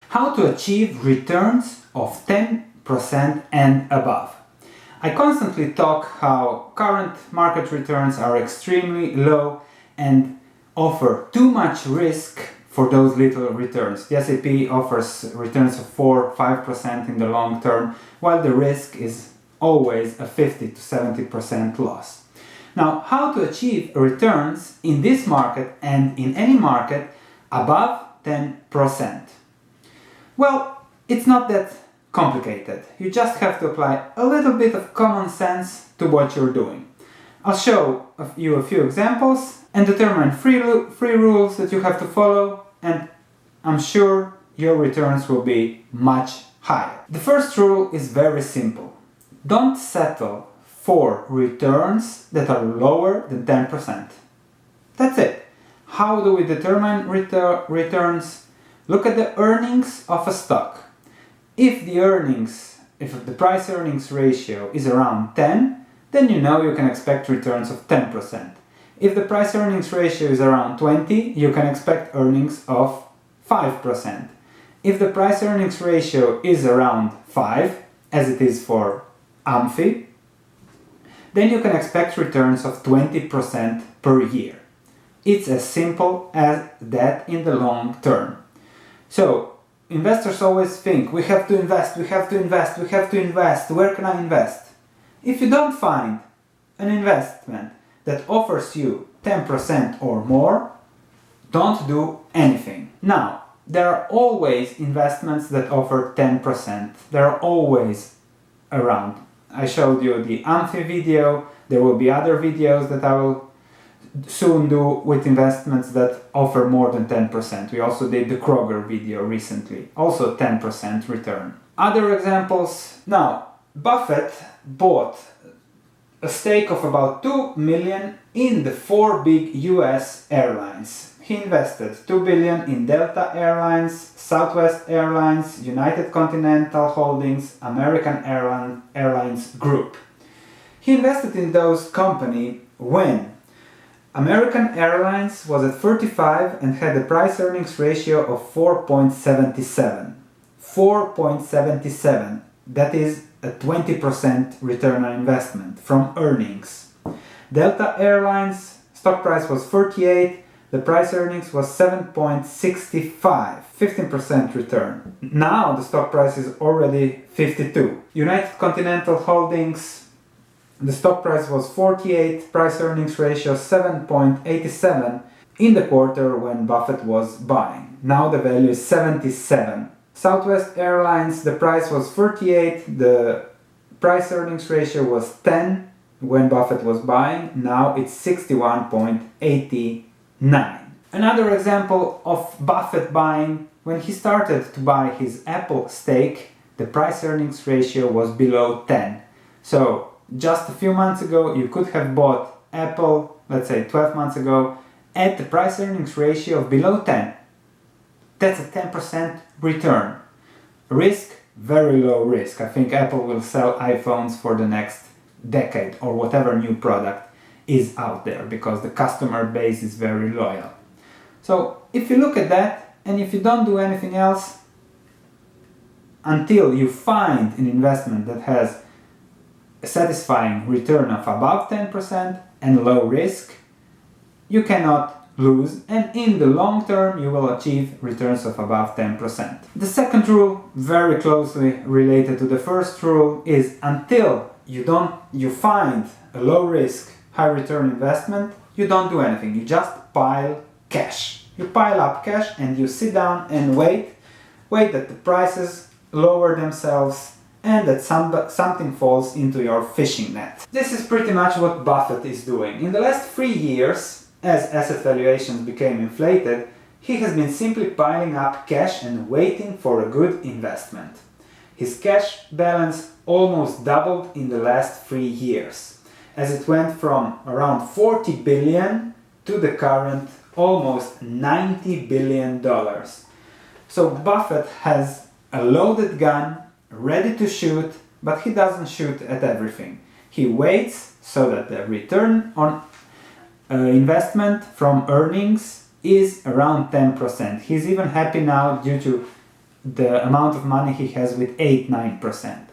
How to achieve returns of 10% and above. I constantly talk how current market returns are extremely low and offer too much risk for those little returns. The S&P offers returns of 4-5% in the long term, while the risk is always a 50 to 70% loss. Now, how to achieve returns in this market and in any market above 10%? Well, it's not that complicated. You just have to apply a little bit of common sense to what you're doing. I'll show you a few examples and determine three rules that you have to follow, and I'm sure your returns will be much higher. The first rule is very simple. Don't settle for returns that are lower than 10%. That's it. How do we determine returns? Look at the earnings of a stock. If the price earnings ratio is around 10, then you know you can expect returns of 10%. If the price earnings ratio is around 20, you can expect earnings of 5%. If the price earnings ratio is around 5, as it is for Amphi, then you can expect returns of 20% per year. It's as simple as that in the long term. So, investors always think, we have to invest, where can I invest? If you don't find an investment that offers you 10% or more, don't do anything. Now, there are always investments that offer 10%. There are always around. I showed you the Amphi video. There will be other videos that I will soon do with investments that offer more than 10%. We also did the Kroger video recently, also 10% return. Other examples. Now, Buffett bought a stake of about 2 million in the 4 big US airlines. He invested 2 billion in Delta Airlines, Southwest Airlines, United Continental Holdings, American Airlines Group. He invested in those companies when American Airlines was at 35 and had a price earnings ratio of 4.77. 4.77. That is a 20% return on investment from earnings. Delta Airlines stock price was 48. The price earnings was 7.65, 15% return. Now the stock price is already 52. United Continental Holdings, the stock price was 48, price earnings ratio 7.87 in the quarter when Buffett was buying. Now the value is 77. Southwest Airlines, the price was 38, the price earnings ratio was 10 when Buffett was buying. Now it's 61.89. Another example of Buffett buying, when he started to buy his Apple stake, the price earnings ratio was below 10. So just a few months ago you could have bought Apple, let's say 12 months ago, at the price earnings ratio of below 10. That's a 10% return. Risk, very low risk. I think Apple will sell iPhones for the next decade or whatever new product is out there because the customer base is very loyal. So if you look at that and if you don't do anything else until you find an investment that has a satisfying return of above 10% and low risk, you cannot lose, and in the long term you will achieve returns of above 10%. The second rule, very closely related to the first rule, is until you find a low risk, high return investment, you don't do anything. You just pile cash. You pile up cash and you sit down and wait that the prices lower themselves and that something falls into your fishing net. This is pretty much what Buffett is doing. In the last 3 years, as asset valuations became inflated, he has been simply piling up cash and waiting for a good investment. His cash balance almost doubled in the last 3 years, as it went from around 40 billion to the current almost $90 billion. So Buffett has a loaded gun, ready to shoot, but he doesn't shoot at everything. He waits so that the return on investment from earnings is around 10%. He's even happy now due to the amount of money he has with 8-9%.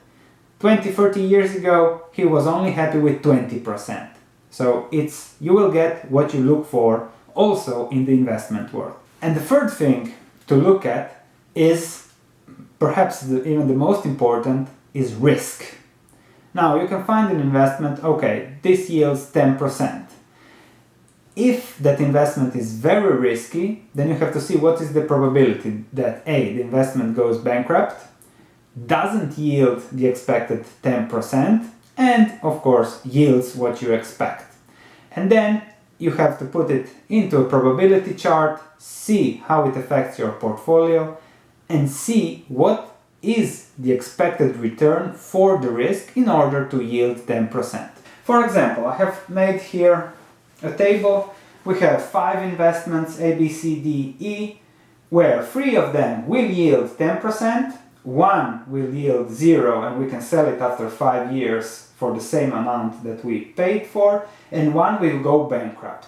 20-30 years ago, he was only happy with 20%. So you will get what you look for also in the investment world. And the third thing to look at is, perhaps even the most important, is risk. Now you can find an investment, okay, this yields 10%. If that investment is very risky, then you have to see what is the probability that A, the investment goes bankrupt, doesn't yield the expected 10%, and of course yields what you expect. And then you have to put it into a probability chart, see how it affects your portfolio, and see what is the expected return for the risk in order to yield 10%. For example, I have made here a table. We have 5 investments, A, B, C, D, E, where 3 of them will yield 10%, 1 will yield 0 and we can sell it after 5 years for the same amount that we paid for, and 1 will go bankrupt.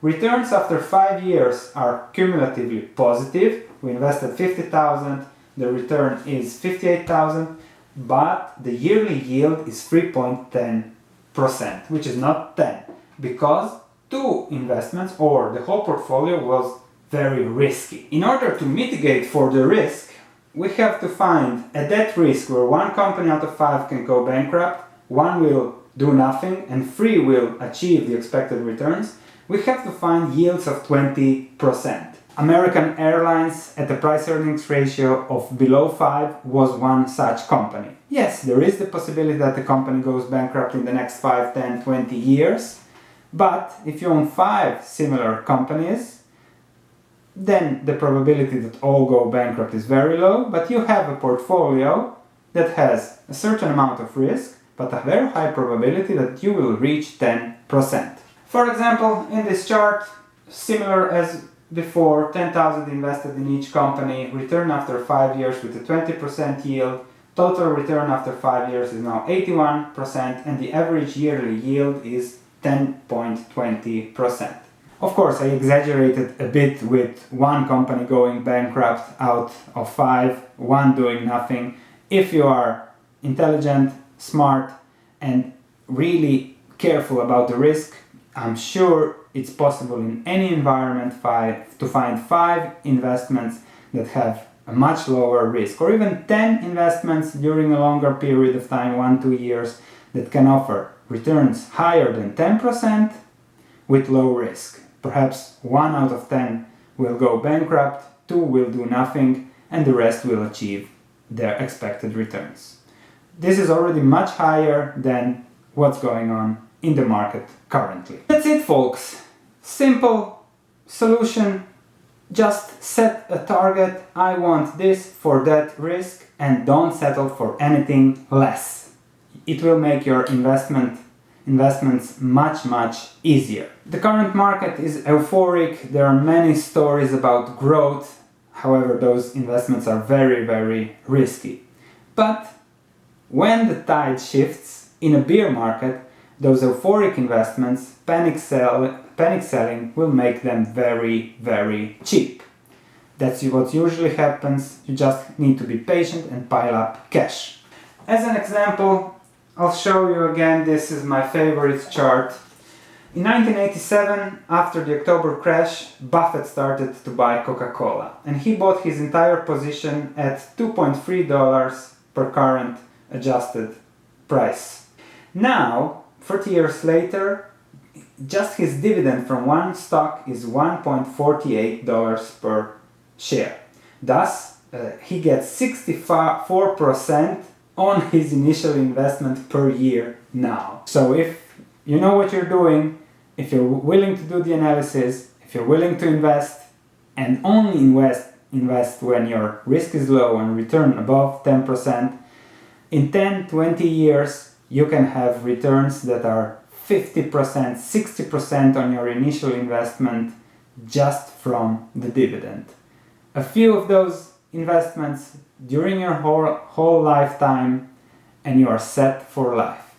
Returns after 5 years are cumulatively positive. We invested 50,000, the return is 58,000, but the yearly yield is 3.10%, which is not 10, because 2 investments or the whole portfolio was very risky. In order to mitigate for the risk, we have to find a debt risk where 1 company out of 5 can go bankrupt, 1 will do nothing, and 3 will achieve the expected returns. We have to find yields of 20%. American Airlines at a price-earnings ratio of below 5 was one such company. Yes, there is the possibility that the company goes bankrupt in the next 5, 10, 20 years, but if you own 5 similar companies, then the probability that all go bankrupt is very low, but you have a portfolio that has a certain amount of risk, but a very high probability that you will reach 10%. For example, in this chart, similar as before, 10,000 invested in each company, return after 5 years with a 20% yield, total return after 5 years is now 81%, and the average yearly yield is 10.20%. Of course, I exaggerated a bit with 1 company going bankrupt out of 5, 1 doing nothing. If you are intelligent, smart, and really careful about the risk, I'm sure it's possible in any environment to find 5 investments that have a much lower risk, or even 10 investments during a longer period of time, 1-2 years, that can offer returns higher than 10% with low risk. Perhaps 1 out of 10 will go bankrupt, 2 will do nothing, and the rest will achieve their expected returns. This is already much higher than what's going on in the market currently. That's it, folks. Simple solution. Just set a target. I want this for that risk, and don't settle for anything less. It will make your investments much easier. The current market is euphoric. There are many stories about growth. However, those investments are very risky. But when the tide shifts in a bear market, those euphoric investments, panic selling will make them very cheap. That's what usually happens. You just need to be patient and pile up cash. As an example, I'll show you again, this is my favorite chart. In 1987, after the October crash, Buffett started to buy Coca-Cola, and he bought his entire position at $2.3 per current adjusted price. Now, 30 years later, just his dividend from one stock is $1.48 per share. Thus, he gets 64% on his initial investment per year now. So if you know what you're doing, if you're willing to do the analysis, if you're willing to invest, and only invest when your risk is low and return above 10%, in 10-20 years you can have returns that are 50%, 60% on your initial investment just from the dividend. A few of those investments during your whole lifetime and you are set for life.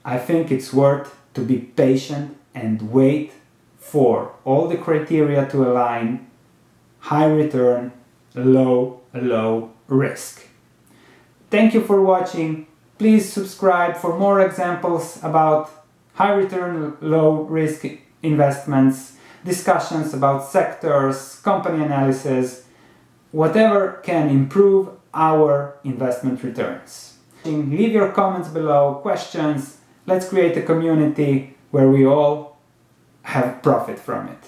I think it's worth to be patient and wait for all the criteria to align: high return, low risk. Thank you for watching. Please subscribe for more examples about high return, low risk investments, discussions about sectors, company analysis, whatever can improve our investment returns. Leave your comments below, questions. Let's create a community where we all have profit from it.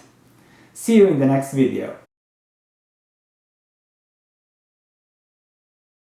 See you in the next video.